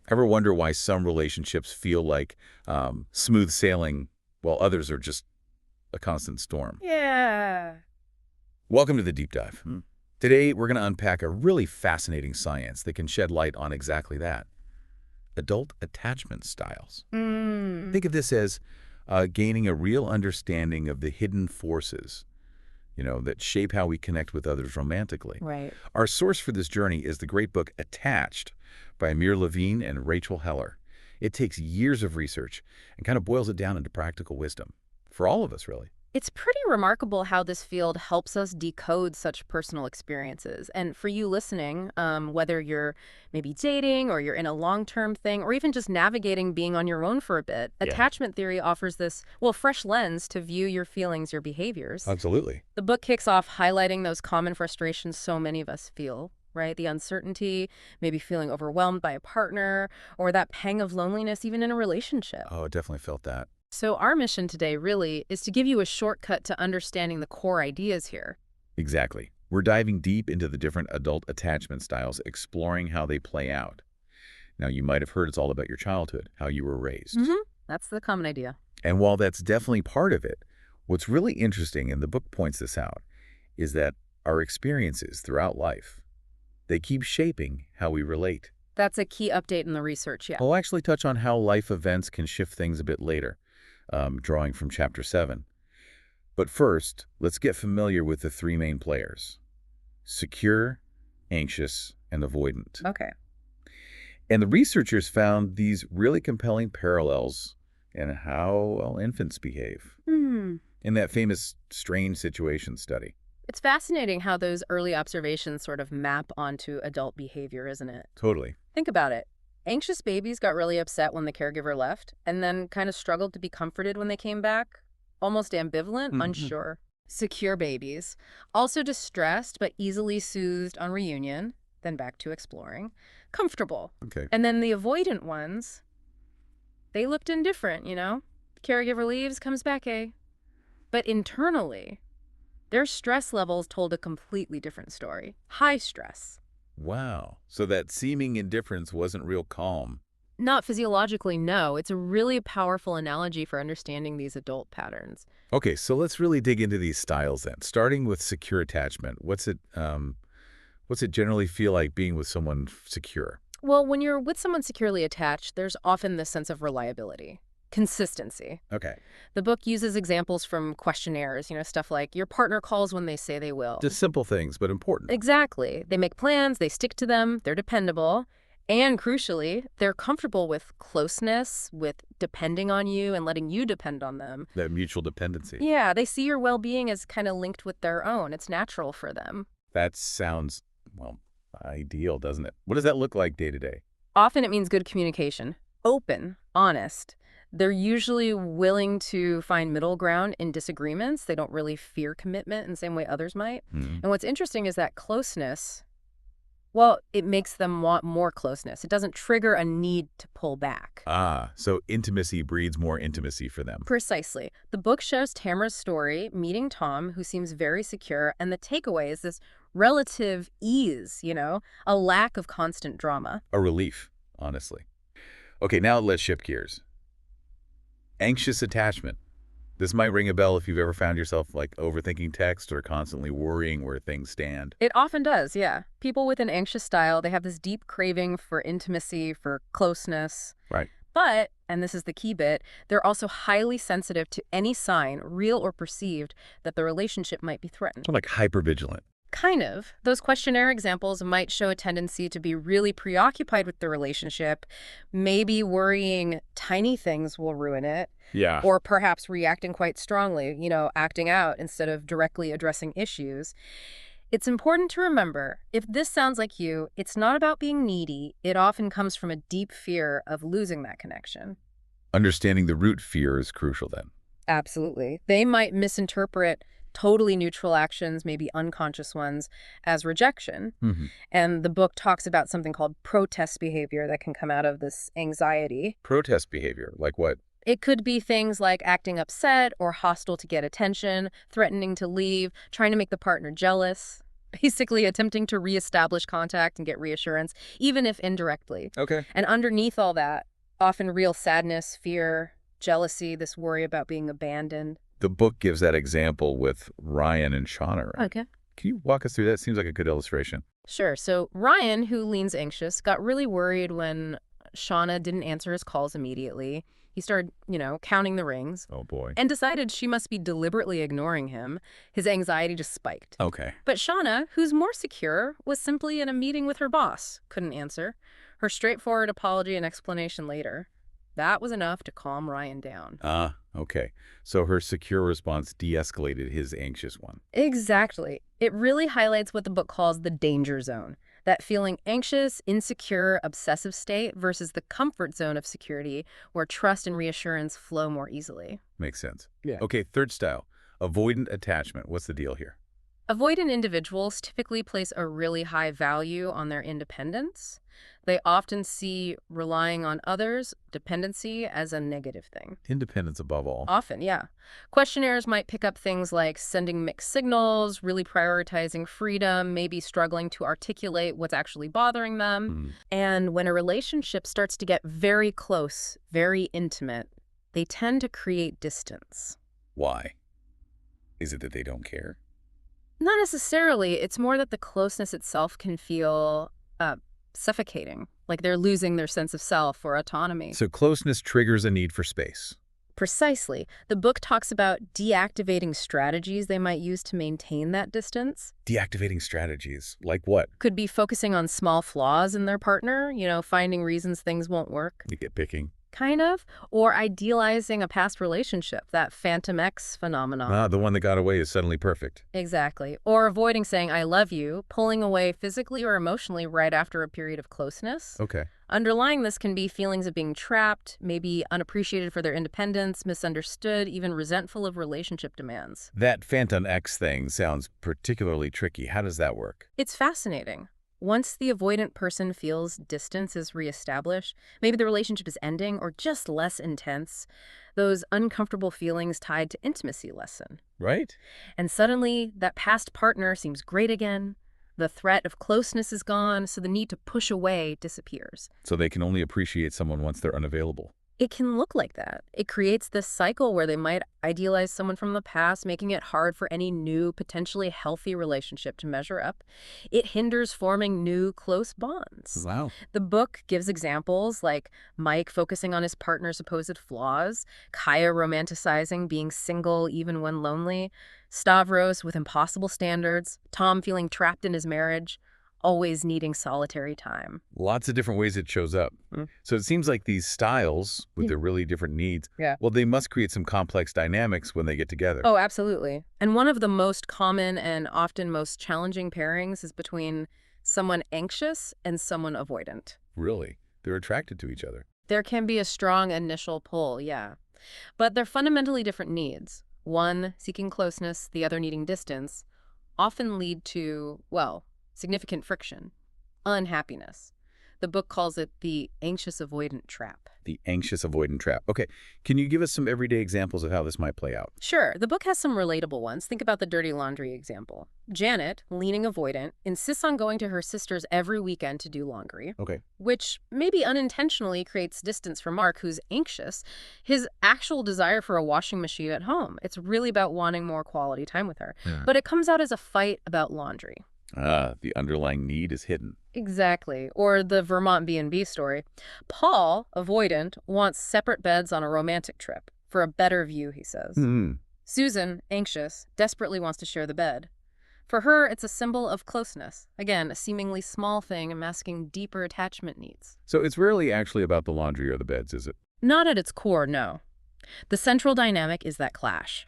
Ever wonder why some relationships feel like smooth sailing while others are just a constant storm? Yeah. Welcome to the Deep Dive. Today, we're going to unpack a really fascinating science that can shed light on exactly that. Adult attachment styles. Think of this as gaining a real understanding of the hidden forces, that shape how we connect with others romantically. Right. Our source for this journey is the great book Attached by Amir Levine and Rachel Heller. It takes years of research and kind of boils it down into practical wisdom. For all of us, really. It's pretty remarkable how this field helps us decode such personal experiences. And for you listening, whether you're maybe dating or you're in a long-term thing or even just navigating being on your own for a bit, Yeah. attachment theory offers this, fresh lens to view your feelings, your behaviors. Absolutely. The book kicks off highlighting those common frustrations so many of us feel, right? The uncertainty, maybe feeling overwhelmed by a partner, or that pang of loneliness even in a relationship. Oh, I definitely felt that. So our mission today really is to give you a shortcut to understanding the core ideas here. Exactly. We're diving deep into the different adult attachment styles, exploring how they play out. Now, you might have heard it's all about your childhood, how you were raised. That's the common idea. And while that's definitely part of it, what's really interesting, and the book points this out, is that our experiences throughout life, they keep shaping how we relate. That's a key update in the research, yeah. I'll actually touch on how life events can shift things a bit later, drawing from Chapter 7. But first, let's get familiar with the three main players: secure, anxious, and avoidant. Okay. And the researchers found these really compelling parallels in how, well, infants behave in that famous strange situation study. It's fascinating how those early observations sort of map onto adult behavior, isn't it? Totally. Think about it. Anxious babies got really upset when the caregiver left and then kind of struggled to be comforted when they came back. Almost ambivalent, unsure. Secure babies, also distressed but easily soothed on reunion, then back to exploring. Comfortable. Okay. And then the avoidant ones, they looked indifferent, Caregiver leaves, comes back, But internally, their stress levels told a completely different story. High stress. Wow. So that seeming indifference wasn't real calm. Not physiologically, no. It's a really powerful analogy for understanding these adult patterns. Okay, so let's really dig into these styles then. Starting with secure attachment, what's it generally feel like being with someone secure? Well, when you're with someone securely attached, there's often this sense of reliability, consistency. Okay. The book uses examples from questionnaires, stuff like your partner calls when they say they will. Just simple things, but important. Exactly. They make plans, they stick to them, they're dependable. And crucially, they're comfortable with closeness, with depending on you and letting you depend on them. That mutual dependency. Yeah, they see your well-being as kind of linked with their own. It's natural for them. That sounds, well, ideal, doesn't it? What does that look like day to day? Often it means good communication. Open, honest. They're usually willing to find middle ground in disagreements. They don't really fear commitment in the same way others might. And what's interesting is that closeness, well, it makes them want more closeness. It doesn't trigger a need to pull back. Ah, so intimacy breeds more intimacy for them. Precisely. The book shows Tamara's story, meeting Tom, who seems very secure, and the takeaway is this relative ease, a lack of constant drama. A relief, honestly. Okay, now let's shift gears. Anxious attachment. This might ring a bell if you've ever found yourself overthinking text or constantly worrying where things stand. It often does, yeah. People with an anxious style, they have this deep craving for intimacy, for closeness. Right. But, and this is the key bit, they're also highly sensitive to any sign, real or perceived, that the relationship might be threatened. Like hypervigilant. Kind of. Those questionnaire examples might show a tendency to be really preoccupied with the relationship, maybe worrying tiny things will ruin it. Yeah. Or perhaps reacting quite strongly, acting out instead of directly addressing issues. It's important to remember, if this sounds like you, it's not about being needy. It often comes from a deep fear of losing that connection. Understanding the root fear is crucial then. Absolutely. They might misinterpret totally neutral actions, maybe unconscious ones, as rejection. And the book talks about something called protest behavior that can come out of this anxiety. Protest behavior, like what? It could be things like acting upset or hostile to get attention, threatening to leave, trying to make the partner jealous. basically attempting to reestablish contact and get reassurance, even if indirectly. Okay. And underneath all that, often real sadness, fear, jealousy, this worry about being abandoned. The book gives that example with Ryan and Shauna, right? Okay. Can you walk us through that? Seems like a good illustration. Sure. So Ryan, who leans anxious, got really worried when Shauna didn't answer his calls immediately. He started, counting the rings Oh, boy. and decided she must be deliberately ignoring him. His anxiety just spiked. Okay. But Shauna, who's more secure, was simply in a meeting with her boss, couldn't answer. Her straightforward apology and explanation later. That was enough to calm Ryan down. Okay. So her secure response de-escalated his anxious one. Exactly. It really highlights what the book calls the danger zone. That feeling anxious, insecure, obsessive state versus the comfort zone of security where trust and reassurance flow more easily. Makes sense. Yeah. Okay, third style, avoidant attachment. What's the deal here? Avoidant individuals typically place a really high value on their independence. They often see relying on others, dependency, as a negative thing. Independence above all. Often, yeah. Questionnaires might pick up things like sending mixed signals, really prioritizing freedom, maybe struggling to articulate what's actually bothering them. And when a relationship starts to get very close, very intimate, they tend to create distance. Why? Is it that they don't care? Not necessarily. It's more that the closeness itself can feel suffocating, like they're losing their sense of self or autonomy. So closeness triggers a need for space. Precisely. The book talks about deactivating strategies they might use to maintain that distance. Deactivating strategies. Like what? Could be focusing on small flaws in their partner, finding reasons things won't work. You get picking. Kind of. Or idealizing a past relationship, that Phantom X phenomenon. The one that got away is suddenly perfect. Exactly. Or avoiding saying, I love you, pulling away physically or emotionally right after a period of closeness. Okay. Underlying this can be feelings of being trapped, maybe unappreciated for their independence, misunderstood, even resentful of relationship demands. That Phantom X thing sounds particularly tricky. How does that work? It's fascinating. Once the avoidant person feels distance is reestablished, maybe the relationship is ending or just less intense, those uncomfortable feelings tied to intimacy lessen. Right? And suddenly, that past partner seems great again. The threat of closeness is gone, so the need to push away disappears. So they can only appreciate someone once they're unavailable. It can look like that. It creates this cycle where they might idealize someone from the past, making it hard for any new, potentially healthy relationship to measure up. It hinders forming new, close bonds. Wow. The book gives examples like Mike focusing on his partner's supposed flaws, Kaya romanticizing being single even when lonely, Stavros with impossible standards, Tom feeling trapped in his marriage, always needing solitary time. Lots of different ways it shows up. So it seems like these styles, with their really different needs, well, they must create some complex dynamics when they get together. Oh, absolutely. And one of the most common and often most challenging pairings is between someone anxious and someone avoidant. Really? They're attracted to each other. There can be a strong initial pull, yeah. But they're fundamentally different needs. One seeking closeness, the other needing distance, often lead to, significant friction, unhappiness. The book calls it the anxious-avoidant trap. The anxious-avoidant trap. Okay, can you give us some everyday examples of how this might play out? Sure. The book has some relatable ones. Think about the dirty laundry example. Janet, leaning avoidant, insists on going to her sister's every weekend to do laundry. Okay. Which maybe unintentionally creates distance for Mark, who's anxious. His actual desire for a washing machine at home. It's really about wanting more quality time with her. Yeah. But it comes out as a fight about laundry. The underlying need is hidden. Exactly. Or the Vermont B&B story. Paul, avoidant, wants separate beds on a romantic trip. For a better view, he says. Susan, anxious, desperately wants to share the bed. For her, it's a symbol of closeness. Again, a seemingly small thing masking deeper attachment needs. So it's rarely actually about the laundry or the beds, is it? Not at its core, no. The central dynamic is that clash.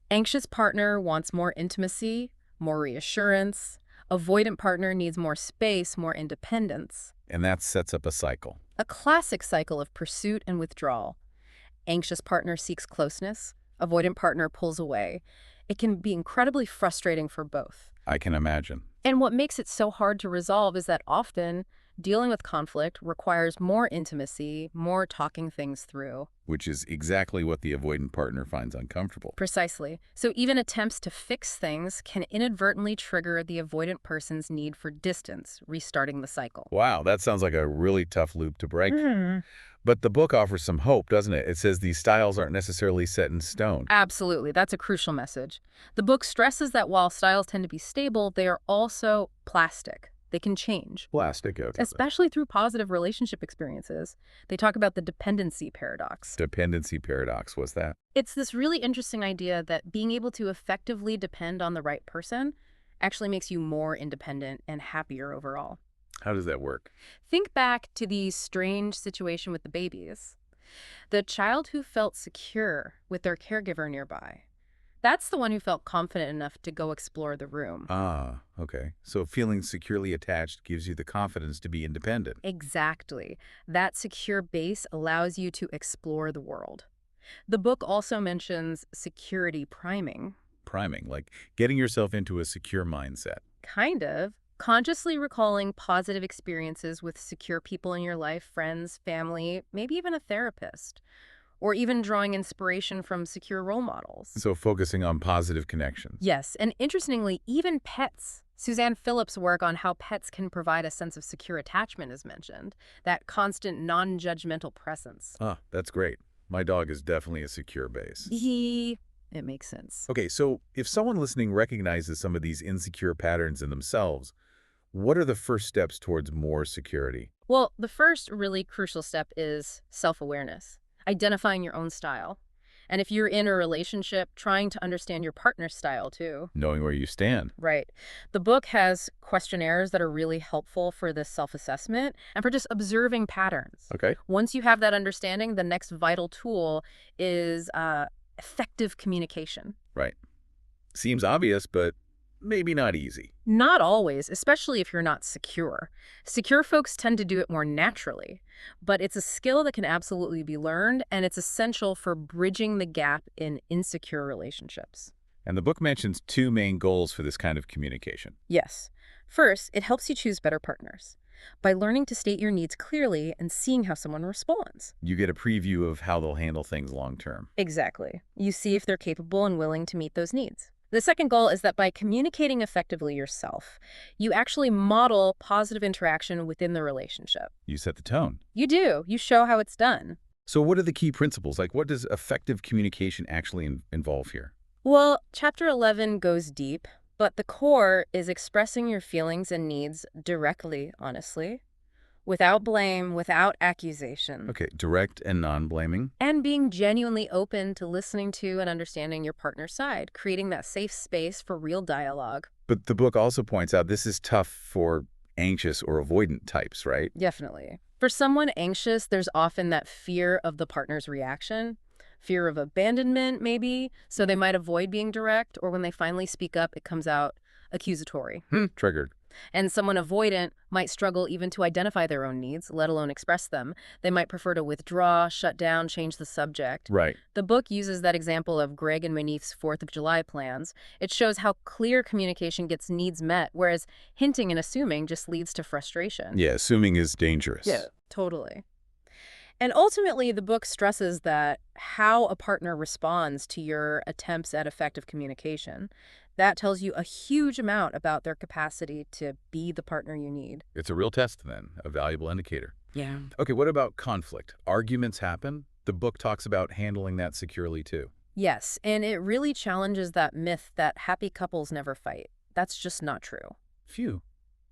Anxious partner wants more intimacy, more reassurance. Avoidant partner needs more space, more independence. And that sets up a cycle. A classic cycle of pursuit and withdrawal. Anxious partner seeks closeness. Avoidant partner pulls away. It can be incredibly frustrating for both. I can imagine. And what makes it so hard to resolve is that often Dealing with conflict requires more intimacy, more talking things through. Which is exactly what the avoidant partner finds uncomfortable. Precisely. So even attempts to fix things can inadvertently trigger the avoidant person's need for distance, restarting the cycle. Wow, that sounds like a really tough loop to break. Mhm. But the book offers some hope, doesn't it? It says these styles aren't necessarily set in stone. Absolutely. That's a crucial message. The book stresses that while styles tend to be stable, they are also plastic. They can change, Plastic, okay. especially through positive relationship experiences. They talk about the dependency paradox. Dependency paradox, what's that? It's this really interesting idea that being able to effectively depend on the right person actually makes you more independent and happier overall. How does that work? Think back to the strange situation with the babies. The child who felt secure with their caregiver nearby. That's the one who felt confident enough to go explore the room. Ah, okay. So feeling securely attached gives you the confidence to be independent. Exactly. That secure base allows you to explore the world. The book also mentions security priming. Priming, like getting yourself into a secure mindset. Kind of. Consciously recalling positive experiences with secure people in your life, friends, family, maybe even a therapist. Or even drawing inspiration from secure role models. So focusing on positive connections. Yes, and interestingly, even pets. Suzanne Phillips' work on how pets can provide a sense of secure attachment is mentioned. That constant, non-judgmental presence. Ah, that's great. My dog is definitely a secure base. It makes sense. Okay, so if someone listening recognizes some of these insecure patterns in themselves, what are the first steps towards more security? Well, the first really crucial step is self-awareness. Identifying your own style. And if you're in a relationship, trying to understand your partner's style too. Knowing where you stand. Right. The book has questionnaires that are really helpful for this self-assessment and for just observing patterns. Okay. Once you have that understanding, the next vital tool is effective communication. Right. Seems obvious, but maybe not easy. Not always, especially if you're not secure. Secure folks tend to do it more naturally, but it's a skill that can absolutely be learned, and it's essential for bridging the gap in insecure relationships. And the book mentions two main goals for this kind of communication. Yes. First, it helps you choose better partners by learning to state your needs clearly and seeing how someone responds. You get a preview of how they'll handle things long term. Exactly. You see if they're capable and willing to meet those needs. The second goal is that by communicating effectively yourself, you actually model positive interaction within the relationship. You set the tone. You do. You show how it's done. So what are the key principles? Like, what does effective communication actually involve here? Well, Chapter 11 goes deep, but the core is expressing your feelings and needs directly, honestly, without blame, without accusation. Okay, direct and non-blaming. And being genuinely open to listening to and understanding your partner's side, creating that safe space for real dialogue. But the book also points out this is tough for anxious or avoidant types, right? Definitely. For someone anxious, there's often that fear of the partner's reaction, fear of abandonment, maybe, so they might avoid being direct, or when they finally speak up, it comes out accusatory. Triggered. And someone avoidant might struggle even to identify their own needs, let alone express them. They might prefer to withdraw, shut down, change the subject. Right. The book uses that example of Greg and Manif's 4th of July plans. It shows how clear communication gets needs met, whereas hinting and assuming just leads to frustration. Yeah, assuming is dangerous. Yeah, totally. And ultimately, the book stresses that how a partner responds to your attempts at effective communication, that tells you a huge amount about their capacity to be the partner you need. It's a real test then, a valuable indicator. Yeah. Okay, what about conflict? Arguments happen. The book talks about handling that securely too. Yes, and it really challenges that myth that happy couples never fight. That's just not true. Phew.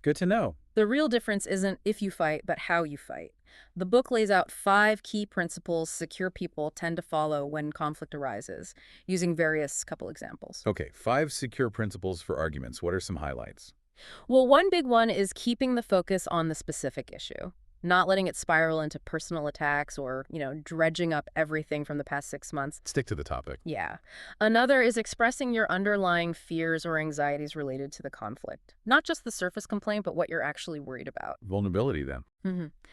Good to know. The real difference isn't if you fight, but how you fight. The book lays out 5 key principles secure people tend to follow when conflict arises, using various couple examples. Okay, 5 secure principles for arguments. What are some highlights? Well, one big one is keeping the focus on the specific issue, not letting it spiral into personal attacks or, dredging up everything from the past 6 months. Stick to the topic. Yeah. Another is expressing your underlying fears or anxieties related to the conflict. Not just the surface complaint, but what you're actually worried about. Vulnerability then.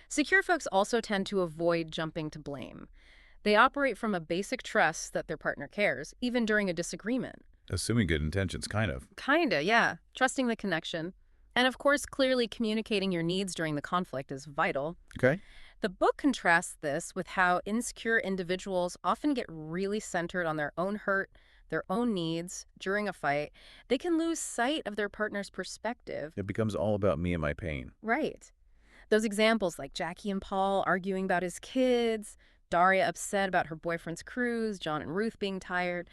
Secure folks also tend to avoid jumping to blame. They operate from a basic trust that their partner cares, even during a disagreement. Assuming good intentions, kind of. Kinda, yeah. Trusting the connection. And of course, clearly communicating your needs during the conflict is vital. Okay. The book contrasts this with how insecure individuals often get really centered on their own hurt, their own needs during a fight. They can lose sight of their partner's perspective. It becomes all about me and my pain. Right. Those examples like Jackie and Paul arguing about his kids, Daria upset about her boyfriend's cruise, John and Ruth being tired,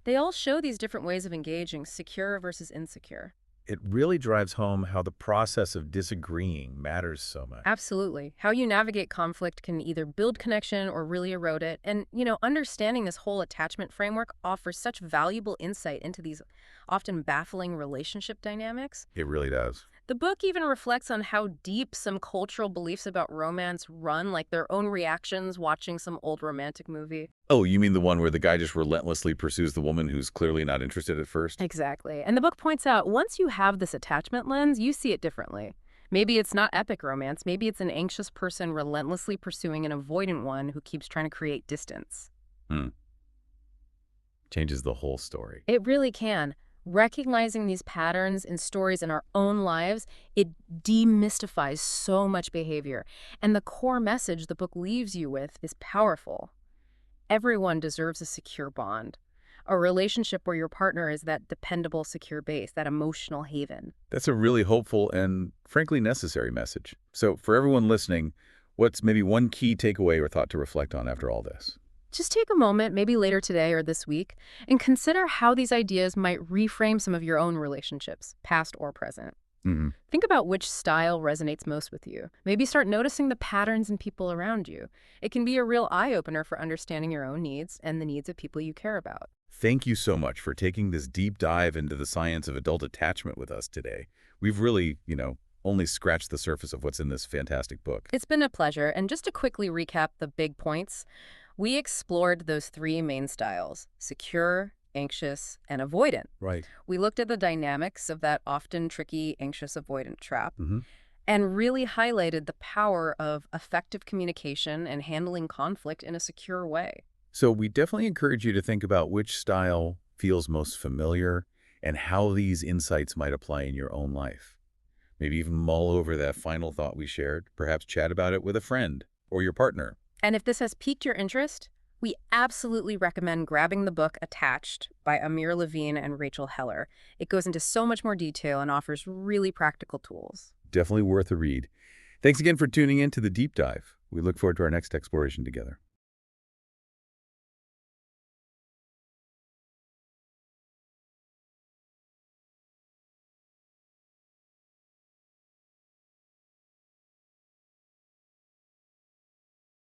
they all show these different ways of engaging, secure versus insecure. It really drives home how the process of disagreeing matters so much. Absolutely. How you navigate conflict can either build connection or really erode it. And, understanding this whole attachment framework offers such valuable insight into these often baffling relationship dynamics. It really does. The book even reflects on how deep some cultural beliefs about romance run, like their own reactions watching some old romantic movie. Oh, you mean the one where the guy just relentlessly pursues the woman who's clearly not interested at first? Exactly. And the book points out once you have this attachment lens, you see it differently. Maybe it's not epic romance. Maybe it's an anxious person relentlessly pursuing an avoidant one who keeps trying to create distance. Hmm. Changes the whole story. It really can. Recognizing these patterns in stories in our own lives, it demystifies so much behavior. And the core message the book leaves you with is powerful. Everyone deserves a secure bond, a relationship where your partner is that dependable, secure base, that emotional haven. That's a really hopeful and, frankly, necessary message. So for everyone listening, what's maybe one key takeaway or thought to reflect on after all this? Just take a moment, maybe later today or this week, and consider how these ideas might reframe some of your own relationships, past or present. Mm-hmm. Think about which style resonates most with you. Maybe start noticing the patterns in people around you. It can be a real eye-opener for understanding your own needs and the needs of people you care about. Thank you so much for taking this deep dive into the science of adult attachment with us today. We've really, only scratched the surface of what's in this fantastic book. It's been a pleasure, and just to quickly recap the big points, we explored those three main styles: secure, anxious, and avoidant. Right. We looked at the dynamics of that often tricky anxious-avoidant trap Mm-hmm. and really highlighted the power of effective communication and handling conflict in a secure way. So we definitely encourage you to think about which style feels most familiar and how these insights might apply in your own life. Maybe even mull over that final thought we shared, perhaps chat about it with a friend or your partner. And if this has piqued your interest, we absolutely recommend grabbing the book Attached by Amir Levine and Rachel Heller. It goes into so much more detail and offers really practical tools. Definitely worth a read. Thanks again for tuning in to the Deep Dive. We look forward to our next exploration together.